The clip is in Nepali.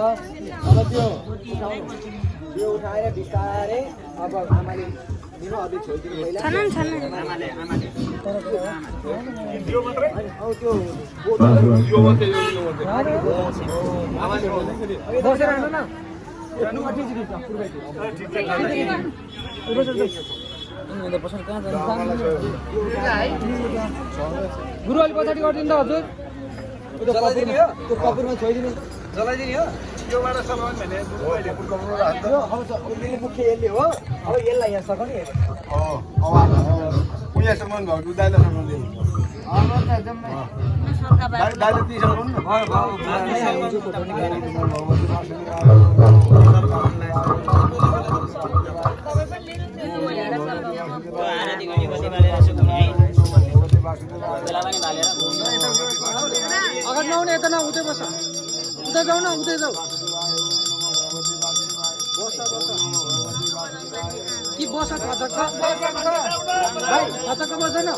अब त्यो उठाएर बिस्तारै अब आमाले दिनु अझै छोइदिनु पहिला छनन आमाले यो मात्रै औ त्यो यो मात्रै आमाले बसेर आउनु न नु अति जिरि गुरु अलि पछाडि गरिदिनु त हजुर जलाइदिने हो त्यो कपुरमा छोइदिनु जलाइदिने हो योबाट समान भने दुईले पुर्काउनु राख्छ अब उसले मुख्य यसले हो अब यसलाई यहाँ सक्ने अब उयासम्म भएको दाइले सक्नु दाइले ती सक्नु न अगाडि नआउने यता न उतै बस उतै जाऊ न उतै जाऊ कि बस थचक्क भाइ थचक्क बस्दैन